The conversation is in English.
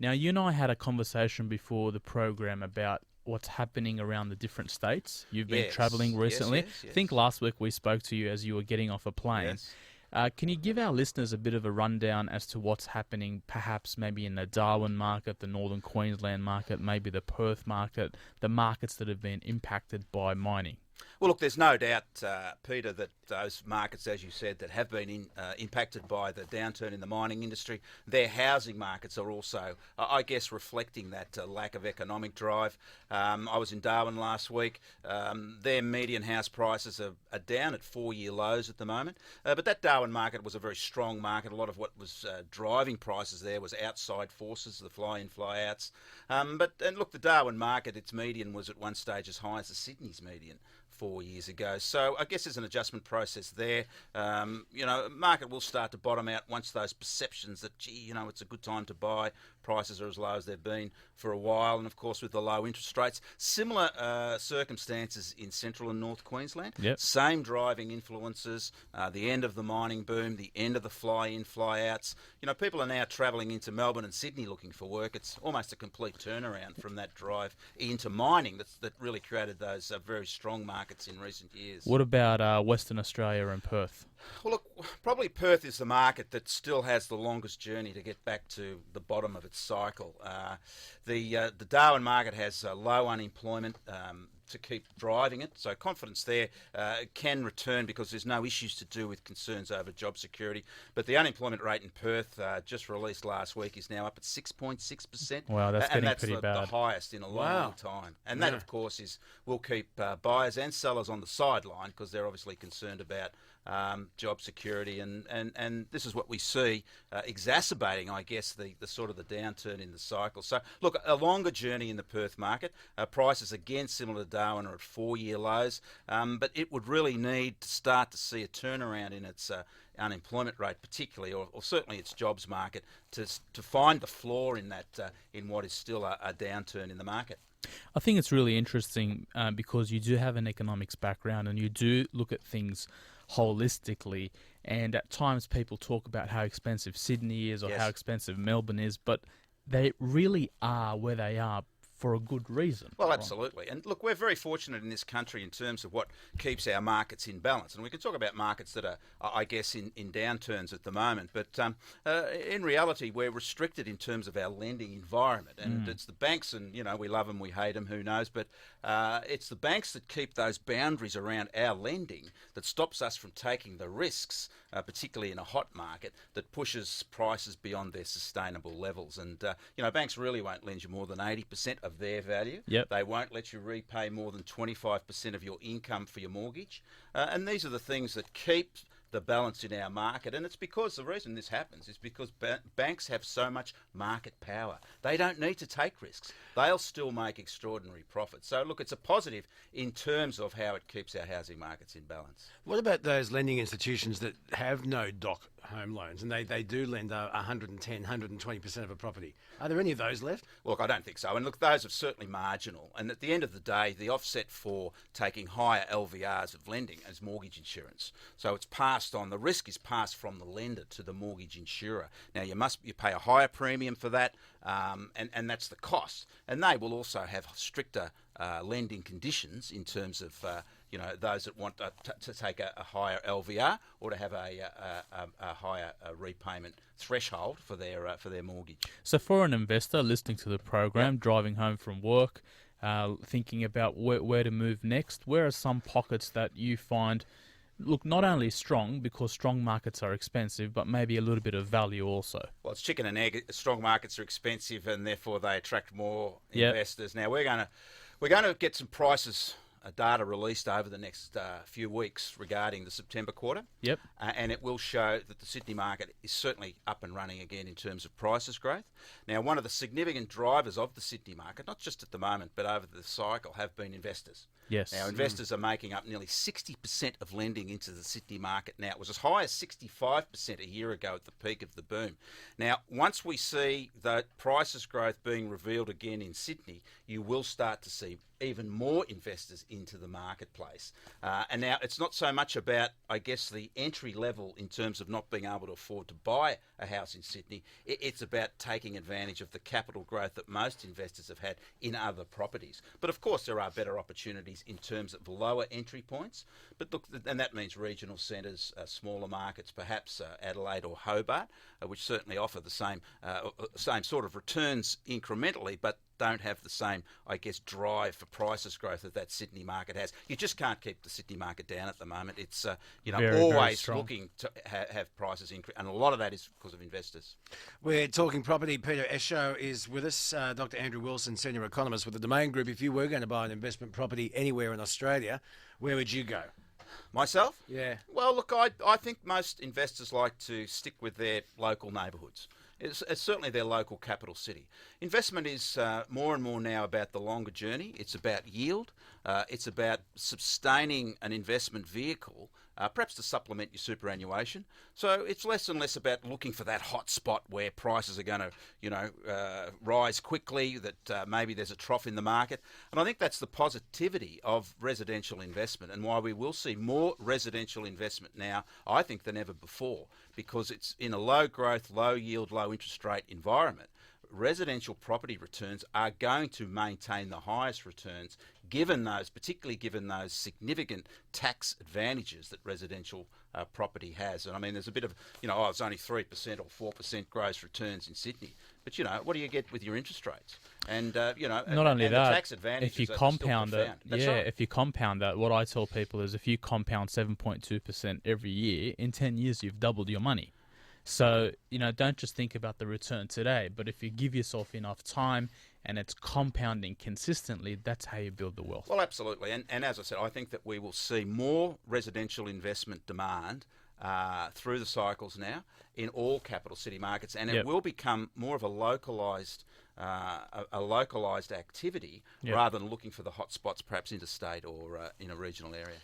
Now, you and I had a conversation before the program about what's happening around the different states. You've been traveling Yes, yes, recently. yes, I think yes, last week we spoke to you as you were getting off a plane. yes. Can you give our listeners a bit of a rundown as to what's happening, perhaps maybe in the Darwin market, the Northern Queensland market, maybe the Perth market, the markets that have been impacted by mining? Well, look, there's no doubt, Peter, that those markets, as you said, that have been impacted by the downturn in the mining industry, their housing markets are also, I guess, reflecting that lack of economic drive. I was in Darwin last week. Their median house prices are down at 4-year lows at the moment. But that Darwin market was a very strong market. A lot of what was driving prices there was outside forces, the fly-in, fly-outs. And look, the Darwin market, its median was at one stage as high as the Sydney's median 4 years ago. So I guess there's an adjustment process there. Market will start to bottom out once those perceptions that, it's a good time to buy, prices are as low as they've been for a while, and of course with the low interest rates. Similar circumstances in central and north Queensland. Yep. Same driving influences, the end of the mining boom, the end of the fly-in, fly-outs. People are now travelling into Melbourne and Sydney looking for work. It's almost a complete turnaround from that drive into mining that really created those very strong markets in recent years. What about Western Australia and Perth? Well, look, probably Perth is the market that still has the longest journey to get back to the bottom of its cycle. The Darwin market has low unemployment to keep driving it, so confidence there can return because there's no issues to do with concerns over job security. But the unemployment rate in Perth, just released last week, is now up at 6.6%. Wow, that's and getting that's pretty the bad. highest in a long, Wow. long time. And that, of course, will keep buyers and sellers on the sideline because they're obviously concerned about job security, and this is what we see exacerbating, I guess, the sort of the downturn in the cycle. So, look, a longer journey in the Perth market. Prices, again, similar to Darwin, are at 4-year lows, but it would really need to start to see a turnaround in its unemployment rate, particularly, or certainly its jobs market, to find the floor in that in what is still a downturn in the market. I think it's really interesting because you do have an economics background and you do look at things holistically, and at times people talk about how expensive Sydney is or Yes. how expensive Melbourne is, but they really are where they are for a good reason. Well, right? absolutely. And look, we're very fortunate in this country in terms of what keeps our markets in balance. And we can talk about markets that are, I guess, in downturns at the moment. But in reality, we're restricted in terms of our lending environment. And it's the banks, and, we love them, we hate them, who knows. But it's the banks that keep those boundaries around our lending that stops us from taking the risks, particularly in a hot market, that pushes prices beyond their sustainable levels. And, banks really won't lend you more than 80% of their value. Yep. They won't let you repay more than 25% of your income for your mortgage. And these are the things that keep the balance in our market. And it's because the reason this happens is because banks have so much market power. They don't need to take risks. They'll still make extraordinary profits. So, look, it's a positive in terms of how it keeps our housing markets in balance. What about those lending institutions that have no doc home loans and they do lend 110, 120% of a property? Are there any of those left? Look, I don't think so. And look, those are certainly marginal. And at the end of the day, the offset for taking higher LVRs of lending is mortgage insurance. So it's passed on. The risk is passed from the lender to the mortgage insurer. Now, you pay a higher premium for that, and that's the cost. And they will also have stricter lending conditions in terms of those that want to take a higher LVR or to have a higher repayment threshold for their mortgage. So for an investor listening to the program, driving home from work, thinking about where to move next, where are some pockets that you find look not only strong, because strong markets are expensive, but maybe a little bit of value also? Well, it's chicken and egg. Strong markets are expensive, and therefore they attract more Yep. investors. Now we're going to get some prices data released over the next few weeks regarding the September quarter. Yep. And it will show that the Sydney market is certainly up and running again in terms of prices growth. Now, one of the significant drivers of the Sydney market, not just at the moment, but over the cycle, have been investors. Yes. Now, investors are making up nearly 60% of lending into the Sydney market now. It was as high as 65% a year ago at the peak of the boom. Now, once we see the prices growth being revealed again in Sydney, you will start to see even more investors into the marketplace. And now it's not so much about, I guess, the entry level in terms of not being able to afford to buy a house in Sydney. It's about taking advantage of the capital growth that most investors have had in other properties. But of course, there are better opportunities in terms of lower entry points. But look, and that means regional centres, smaller markets, perhaps Adelaide or Hobart, which certainly offer the same sort of returns incrementally, but don't have the same, I guess, drive for prices growth that Sydney market has. You just can't keep the Sydney market down at the moment. It's Very always strong. looking to have prices increase, and a lot of that is because of investors. We're talking property. Peter Esho is with us. Dr. Andrew Wilson, Senior Economist with the Domain Group. If you were going to buy an investment property anywhere in Australia, where would you go? Myself? Yeah. Well, look, I think most investors like to stick with their local neighbourhoods. It's certainly their local capital city. Investment is more and more now about the longer journey. It's about yield. It's about sustaining an investment vehicle, perhaps to supplement your superannuation. So it's less and less about looking for that hot spot where prices are going to, rise quickly, that maybe there's a trough in the market. And I think that's the positivity of residential investment and why we will see more residential investment now, I think, than ever before, because it's in a low growth, low yield, low interest rate environment. Residential property returns are going to maintain the highest returns, particularly given those significant tax advantages that residential property has. And I mean, there's a bit of, it's only 3% or 4% gross returns in Sydney. But, what do you get with your interest rates? And, Not only and that, the tax advantages if you are compound still it, profound. That's right. if you compound that, what I tell people is if you compound 7.2% every year, in 10 years you've doubled your money. So, don't just think about the return today, but if you give yourself enough time and it's compounding consistently, that's how you build the wealth. Well, absolutely. And as I said, I think that we will see more residential investment demand through the cycles now in all capital city markets, and it will become more of a localised activity rather than looking for the hot spots perhaps interstate or in a regional area.